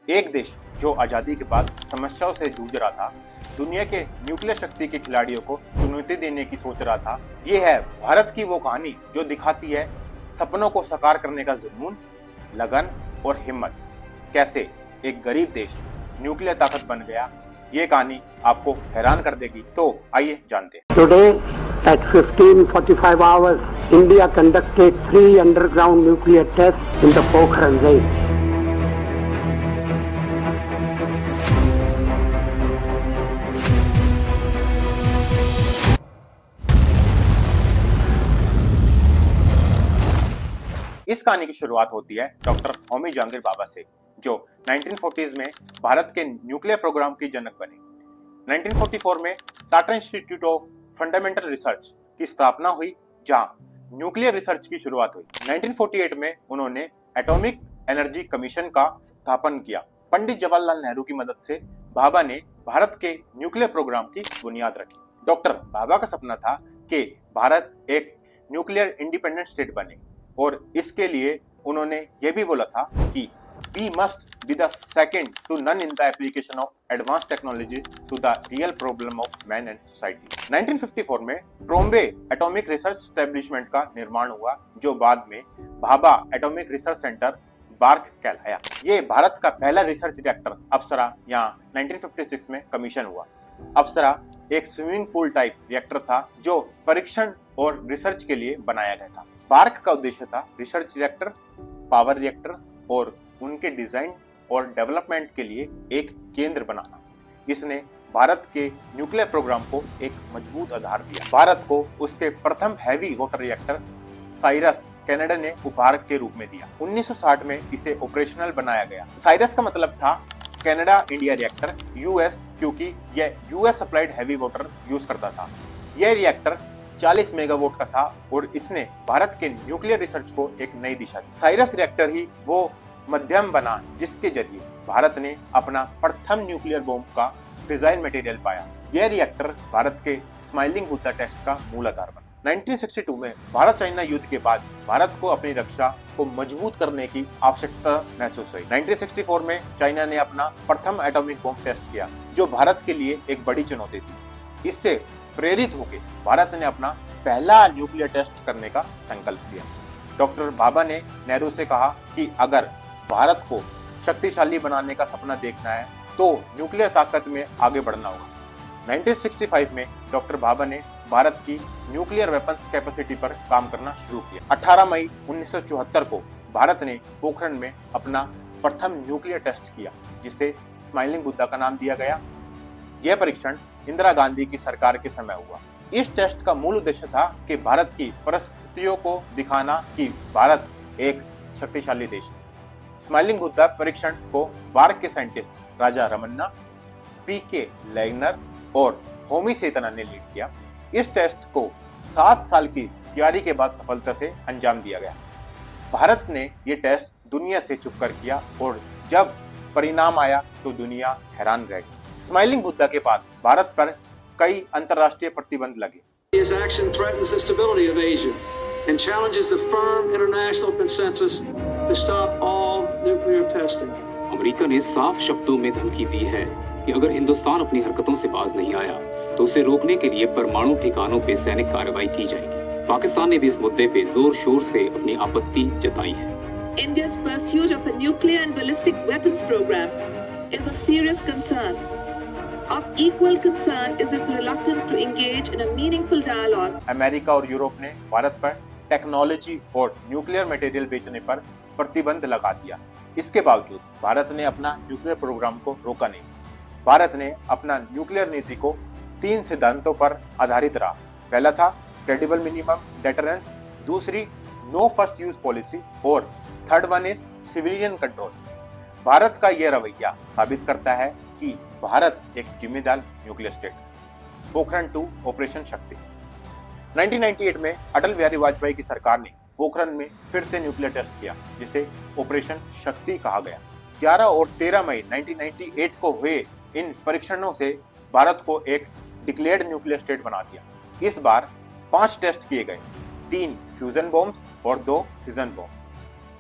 एक देश जो आजादी के बाद समस्याओं से जूझ रहा था, दुनिया के न्यूक्लियर शक्ति के खिलाड़ियों को चुनौती देने की सोच रहा था। ये है भारत की वो कहानी जो दिखाती है सपनों को साकार करने का जुनून, लगन और हिम्मत। कैसे एक गरीब देश न्यूक्लियर ताकत बन गया, ये कहानी आपको हैरान कर देगी। तो आइए जानते हैं। Today at 15:45 hours, India conducted 3 underground nuclear tests in the Pokhran range. इस कहानी की शुरुआत होती है डॉक्टर होमी जहांगीर भाभा से, जो 1940s में भारत के न्यूक्लियर प्रोग्राम की जनक बने। 1944 में Tata institute of fundamental research की स्थापना हुई, जहां न्यूक्लियर रिसर्च की शुरुआत हुई। 1948 में उन्होंने एटॉमिक एनर्जी कमीशन का स्थापन किया। पंडित जवाहरलाल नेहरू की मदद से भाभा ने भारत के न्यूक्लियर प्रोग्राम की बुनियाद रखी। डॉक्टर भाभा का सपना था कि भारत एक न्यूक्लियर इंडिपेंडेंट स्टेट बने, और इसके लिए उन्होंने ये भी बोला था कि we must be the second to none in the application of advanced technologies to the real problem of man and society। 1954 में ट्रोम्बे एटॉमिक रिसर्च एस्टेब्लिशमेंट का निर्माण हुआ, जो बाद में Bhabha atomic research centre bark कहलाया। ये भारत का पहला रिसर्च रिएक्टर अप्सरा यहाँ 1956 में कमीशन हुआ। अप्सरा एक स्विमिंग पूल टाइप रिएक्टर था, जो परीक्षण और रिसर्च के लिए बनाया गया था। बार्क का उद्देश्य था रिसर्च रिएक्टर्स, पावर रिएक्टर्स और उनके डिजाइन और डेवलपमेंट के लिए एक केंद्र बनाना। इसने भारत के न्यूक्लियर प्रोग्राम को एक मजबूत आधार दिया। भारत को उसके प्रथम heavy water reactor Cyrus Canada ने उपहार के रूप में दिया। 1960 में इसे ऑपरेशनल बनाया गया। साइरस का मतलब था कनाडा इंडिया रिएक्टर, यूएस, क्योंकि यह US supplied heavy water use करता था। यह रिएक्टर 40 मेगावाट का था और इसने भारत के न्यूक्लियर रिसर्च को एक नई दिशा दी। साइरस रिएक्टर ही वो मध्यम बना जिसके जरिए भारत ने अपना प्रथम न्यूक्लियर बॉम्ब का फिजाइल मटेरियल पाया। यह रिएक्टर भारत के स्माइलिंग बुद्धा टेस्ट का मूल आधार बना। 1962 में भारत चाइना युद्ध के बाद भारत को अपनी रक्षा को मजबूत करने की आवश्यकता महसूस हुई। 1964 में चाइना ने अपना प्रथम एटॉमिक बॉम्ब टेस्ट किया, जो भारत के लिए एक बड़ी चुनौती थी। इससे प्रेरित होकर भारत ने अपना पहला न्यूक्लियर टेस्ट करने का संकल्प लिया। डॉक्टर भाभा ने नेहरू से कहा कि अगर भारत को शक्तिशाली बनाने का सपना देखना है तो न्यूक्लियर ताकत में आगे बढ़ना होगा। 1965 में डॉक्टर भाभा ने भारत की न्यूक्लियर वेपन्स कैपेसिटी पर काम करना शुरू किया। 18 मई 1974 को भारत ने पोखरण में अपना प्रथम न्यूक्लियर टेस्ट किया, जिसे स्माइलिंग बुद्धा का नाम दिया गया। यह परीक्षण इंदिरा गांधी की सरकार के समय हुआ। इस टेस्ट का मूल उद्देश्य था कि भारत की परिस्थितियों को दिखाना कि भारत एक शक्तिशाली देश है। स्माइलिंग बुद्धा परीक्षण को बार्क के साइंटिस्ट राजा रमन्ना, पीके लैगनर और होमी सेतना ने लीड किया। इस टेस्ट को 7 साल की तैयारी के बाद सफलता से अंजाम दिया गया। भारत ने यह टेस्ट दुनिया से छुपकर किया, और जब परिणाम आया तो दुनिया हैरान रह गई। स्माइलिंग बुद्धा के बाद भारत पर कई अंतर्राष्ट्रीय प्रतिबंध लगे। His action threatens the stability of Asia and challenges the firm international consensus to stop all nuclear testing. America ने साफ शब्दों में धमकी दी है कि अगर हिंदुस्तान अपनी हरकतों से बाज नहीं आया तो उसे रोकने के लिए परमाणु ठिकानों पे सैनिक कार्रवाई की जाएगी। पाकिस्तान ने भी इस मुद्दे पे जोर शोर से अपनी आपत्ति जताई है। India's pursuit of a nuclear and ballistic weapons program is of serious concern. Of equal concern is its reluctance to engage in a meaningful dialogue. America और यूरोप ने भारत पर टेक्नोलॉजी और न्यूक्लियर मटेरियल बेचने पर प्रतिबंध लगा दिया। इसके बावजूद भारत ने अपना न्यूक्लियर प्रोग्राम को रोका नहीं। भारत ने अपना न्यूक्लियर नीति को 3 सिद्धांतों पर आधारित रहा। पहला था क्रेडिबल मिनिमम डेटरेंस, दूसरी नो फर्स्ट यूज पॉलिसी, और third one is civilian control. Bharat का यह रवैया साबित करता है कि भारत एक जिम्मेदार न्यूक्लियर स्टेट। पोखरण 2 ऑपरेशन शक्ति। 1998 में अटल बिहारी वाजपेयी की सरकार ने पोखरण में फिर से न्यूक्लियर टेस्ट किया, जिसे ऑपरेशन शक्ति कहा गया। 11 और 13 मई 1998 को हुए इन परीक्षणों से भारत को एक डिक्लेयर्ड न्यूक्लियर स्टेट बना दिया। इस बार 5 टेस्ट किए गए, 3 फ्यूजन बॉम्ब्स और 2 फिजन बॉम्ब्स।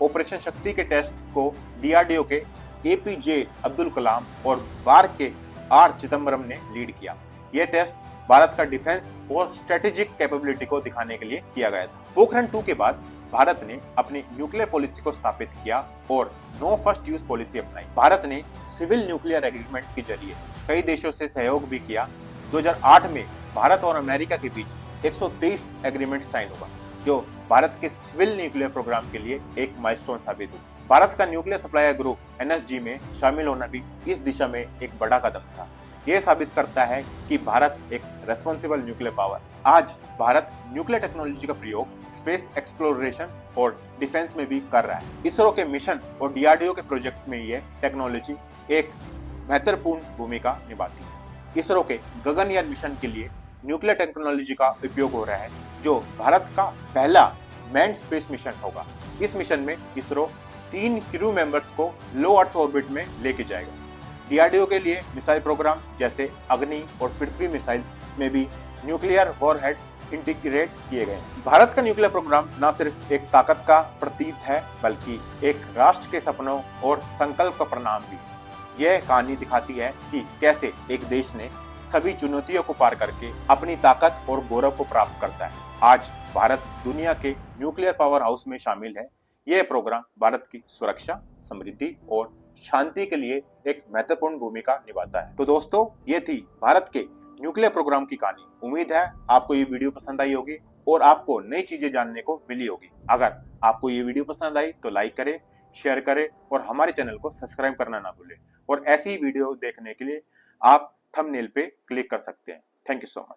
ऑपरेशन शक्ति के टेस्ट को डीआरडीओ के APJ अब्दुल कलाम और बार के R चिदम्बरम ने लीड किया। यह टेस्ट भारत का डिफेंस और स्ट्रेटेजिक कैपेबिलिटी को दिखाने के लिए किया गया था। पोखरण 2 के बाद भारत ने अपनी न्यूक्लियर पॉलिसी को स्थापित किया और नो फर्स्ट यूज पॉलिसी अपनाई। भारत ने सिविल न्यूक्लियर एग्रीमेंट के जरिए कई देशों से सहयोग भी किया। 2008 में भारत और अमेरिका के बीच 123 एग्रीमेंट साइन हुआ, जो भारत के सिविल न्यूक्लियर प्रोग्राम के लिए एक माइलस्टोन साबित हुआ। भारत का न्यूक्लियर सप्लायर ग्रुप NSG में शामिल होना भी इस दिशा में एक बड़ा कदम था। यह साबित करता है कि भारत एक रेस्पॉन्सिबल न्यूक्लियर पावर। आज भारत न्यूक्लियर टेक्नोलॉजी का प्रयोग स्पेस एक्सप्लोरेशन और डिफेंस में भी कर रहा है। इसरो के मिशन और DRDO के प्रोजेक्ट्स में यह टेक्नोलॉजी एक महत्वपूर्ण भूमिका निभाती है। इसरो के गगनयान मिशन के लिए न्यूक्लियर टेक्नोलॉजी का उपयोग हो रहा है, जो भारत का पहला मैन्ड स्पेस मिशन होगा। इस मिशन में इसरो 3 क्रू मेंबर्स को लो अर्थ ऑर्बिट में लेके जाएगा। DRDO के लिए मिसाइल प्रोग्राम जैसे अग्नि और पृथ्वी मिसाइल्स में भी न्यूक्लियर वॉरहेड इंटीग्रेट किए गए। भारत का न्यूक्लियर प्रोग्राम न सिर्फ एक ताकत का प्रतीक है, बल्कि एक राष्ट्र के सपनों और संकल्प का परिणाम भी। यह कहानी दिखाती है कि कैसे एक देश ने सभी चुनौतियों को पार करके अपनी ताकत और गौरव को प्राप्त करता है। आज भारत दुनिया के न्यूक्लियर पावर हाउस में शामिल है। यह प्रोग्राम भारत की सुरक्षा, समृद्धि और शांति के लिए एक महत्वपूर्ण भूमिका निभाता है। तो दोस्तों, ये थी भारत के न्यूक्लियर प्रोग्राम की कहानी। उम्मीद है आपको ये वीडियो पसंद आई होगी और आपको नई चीजें जानने को मिली होगी। अगर आपको ये वीडियो पसंद आई तो लाइक करें, शेयर करें और हमारे चैनल को सब्सक्राइब करना ना भूलें। और ऐसी वीडियो देखने के लिए आप थंबनेल पे क्लिक कर सकते हैं। Thank you so much.